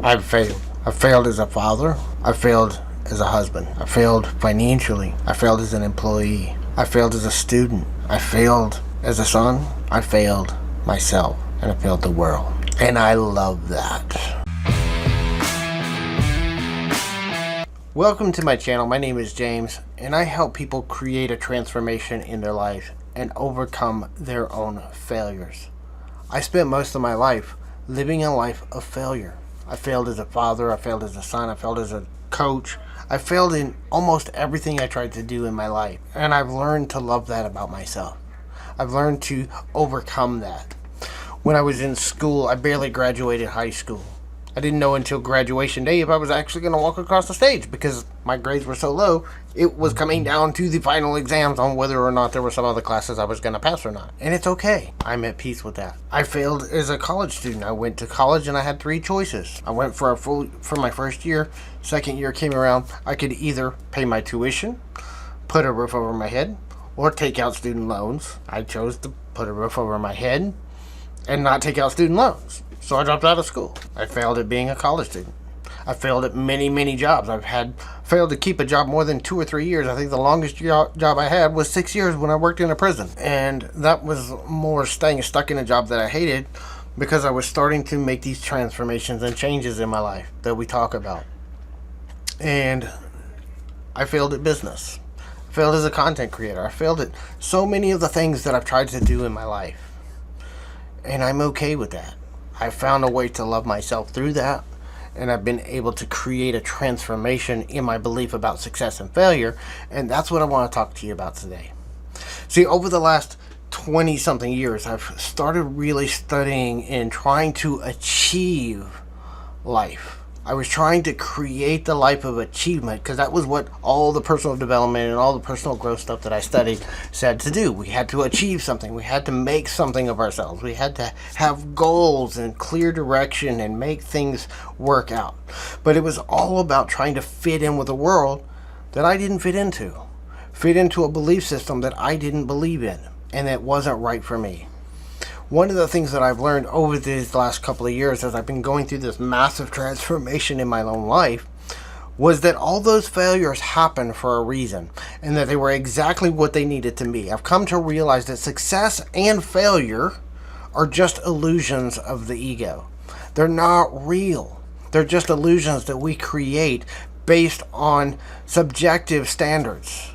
I've failed. I failed as a father. I failed as a husband. I failed financially. I failed as an employee. I failed as a student. I failed as a son. I failed myself. And I failed the world. And I love that. Welcome to my channel. My name is James, and I help people create a transformation in their life and overcome their own failures. I spent most of my life living a life of failure. I failed as a father, I failed as a son, I failed as a coach. I failed in almost everything I tried to do in my life, and I've learned to love that about myself. I've learned to overcome that. When I was in school, I barely graduated high school. I didn't know until graduation day if I was actually going to walk across the stage because my grades were so low. It was coming down to the final exams on whether or not there were some other classes I was going to pass or not. And it's okay. I'm at peace with that. I failed as a college student. I went to college and I had three choices. I went for my first year. Second year came around. I could either pay my tuition, put a roof over my head, or take out student loans. I chose to put a roof over my head and not take out student loans. So I dropped out of school. I failed at being a college student. I failed at many jobs. I've failed to keep a job more than 2 or 3 years. I think the longest job I had was 6 years when I worked in a prison. And that was more staying stuck in a job that I hated because I was starting to make these transformations and changes in my life that we talk about. And I failed at business. I failed as a content creator. I failed at so many of the things that I've tried to do in my life. And I'm okay with that. I found a way to love myself through that, and I've been able to create a transformation in my belief about success and failure, and that's what I want to talk to you about today. See, over the last 20-something years, I've started really studying and trying to achieve life. I was trying to create the life of achievement because that was what all the personal development and all the personal growth stuff that I studied said to do. We had to achieve something. We had to make something of ourselves. We had to have goals and clear direction and make things work out. But it was all about trying to fit in with a world that I didn't fit into a belief system that I didn't believe in, and that wasn't right for me. One of the things that I've learned over these last couple of years as I've been going through this massive transformation in my own life was that all those failures happened for a reason and that they were exactly what they needed to be. I've come to realize that success and failure are just illusions of the ego. They're not real. They're just illusions that we create based on subjective standards.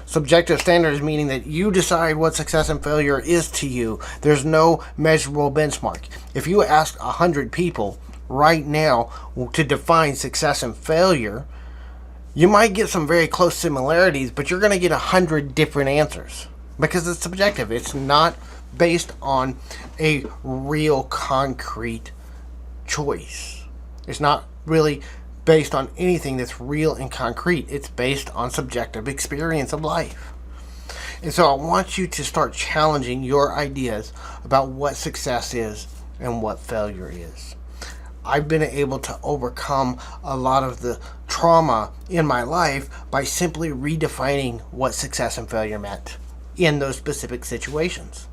Subjective standards meaning that you decide what success and failure is to you. There's no measurable benchmark. If you ask 100 people right now to define success and failure, you might get some very close similarities, but you're going to get 100 different answers because it's subjective. It's not based on a real concrete choice. It's not really based on anything that's real and concrete. It's based on subjective experience of life. And so I want you to start challenging your ideas about what success is and what failure is. I've been able to overcome a lot of the trauma in my life by simply redefining what success and failure meant in those specific situations,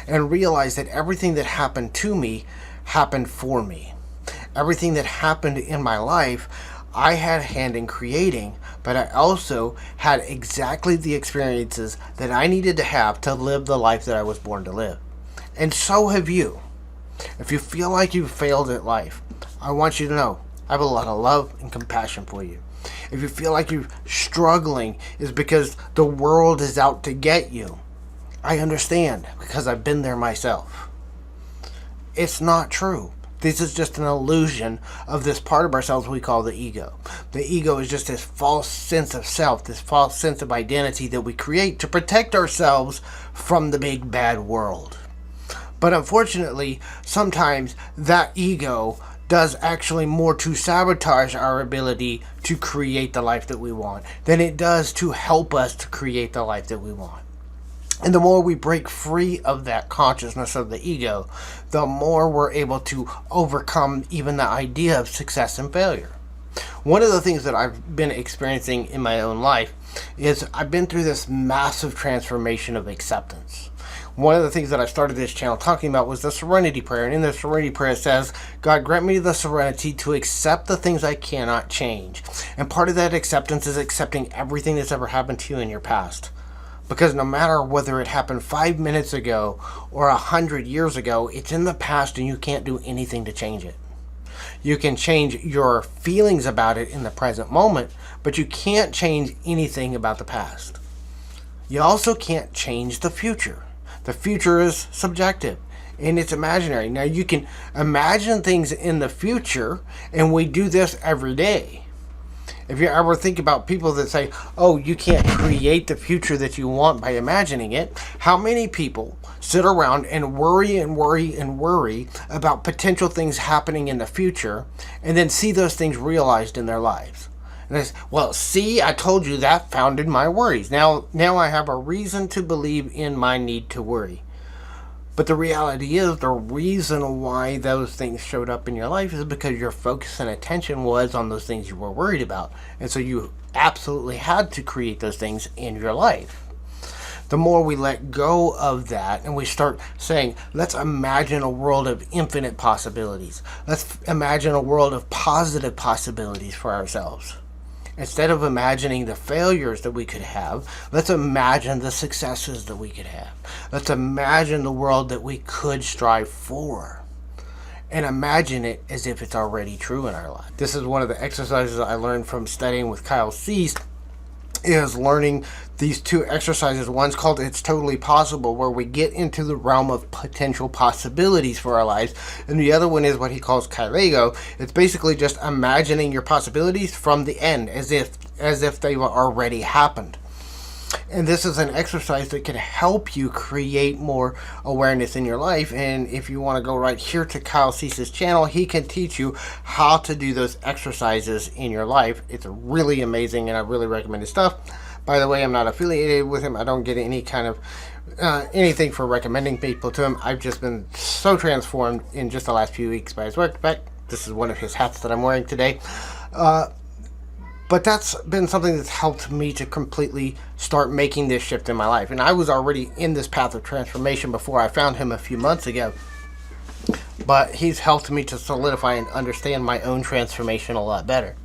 and realize that everything that happened to me happened for me. Everything that happened in my life, I had a hand in creating, but I also had exactly the experiences that I needed to have to live the life that I was born to live. And so have you. If you feel like you've failed at life, I want you to know I have a lot of love and compassion for you. If you feel like you're struggling is because the world is out to get you, I understand because I've been there myself. It's not true. This is just an illusion of this part of ourselves we call the ego. The ego is just this false sense of self, this false sense of identity that we create to protect ourselves from the big bad world. But unfortunately, sometimes that ego does actually more to sabotage our ability to create the life that we want than it does to help us to create the life that we want. And the more we break free of that consciousness of the ego, the more we're able to overcome even the idea of success and failure. One of the things that I've been experiencing in my own life is I've been through this massive transformation of acceptance. One of the things that I started this channel talking about was the SErenity prayer. And in the SErenity prayer it says, God, grant me the serenity to accept the things I cannot change. And part of that acceptance is accepting everything that's ever happened to you in your past. Because no matter whether it happened 5 minutes ago or 100 years ago, it's in the past and you can't do anything to change it. You can change your feelings about it in the present moment, but you can't change anything about the past. You also can't change the future. The future is subjective and it's imaginary. Now you can imagine things in the future, and we do this every day. If you ever think about people that say, oh, you can't create the future that you want by imagining it, how many people sit around and worry and worry and worry about potential things happening in the future and then see those things realized in their lives? And they say, well, see, I told you that founded my worries. Now I have a reason to believe in my need to worry. But the reality is, the reason why those things showed up in your life is because your focus and attention was on those things you were worried about. And so you absolutely had to create those things in your life. The more we let go of that and we start saying, let's imagine a world of infinite possibilities. Let's imagine a world of positive possibilities for ourselves. Instead of imagining the failures that we could have, let's imagine the successes that we could have. Let's imagine the world that we could strive for. And imagine it as if it's already true in our life. This is one of the exercises I learned from studying with Kyle Cease, is learning these two exercises. One's called It's Totally Possible, where we get into the realm of potential possibilities for our lives. And the other one is what he calls Kailego. It's basically just imagining your possibilities from the end, as if they were already happened. And this is an exercise that can help you create more awareness in your life. And if you want to go right here to Kyle Cease's channel, he can teach you how to do those exercises in your life. It's really amazing, and I really recommend his stuff. By the way, I'm not affiliated with him. I don't get any kind of anything for recommending people to him. I've just been so transformed in just the last few weeks by his work. In fact, this is one of his hats that I'm wearing today. But that's been something that's helped me to completely start making this shift in my life. And I was already in this path of transformation before I found him a few months ago. But he's helped me to solidify and understand my own transformation a lot better.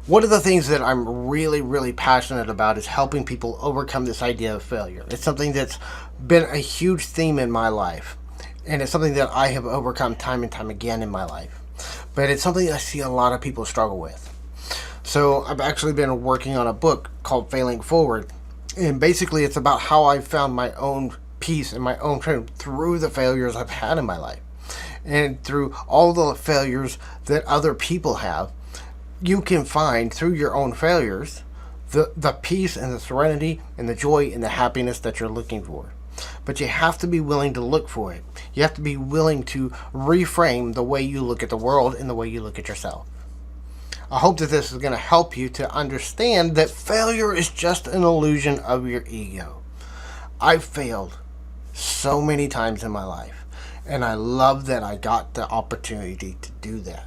One of the things that I'm really, really passionate about is helping people overcome this idea of failure. It's something that's been a huge theme in my life. And it's something that I have overcome time and time again in my life. But it's something I see a lot of people struggle with. So I've actually been working on a book called Failing Forward. And basically it's about how I found my own peace and my own freedom through the failures I've had in my life. And through all the failures that other people have, you can find through your own failures the peace and the serenity and the joy and the happiness that you're looking for. But you have to be willing to look for it. You have to be willing to reframe the way you look at the world and the way you look at yourself. I hope that this is going to help you to understand that failure is just an illusion of your ego. I've failed so many times in my life, and I love that I got the opportunity to do that.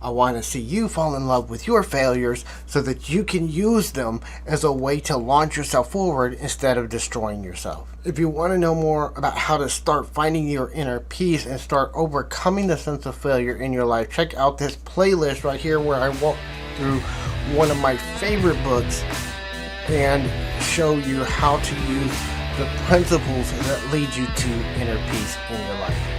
I want to see you fall in love with your failures so that you can use them as a way to launch yourself forward instead of destroying yourself. If you want to know more about how to start finding your inner peace and start overcoming the sense of failure in your life, check out this playlist right here where I walk through one of my favorite books and show you how to use the principles that lead you to inner peace in your life.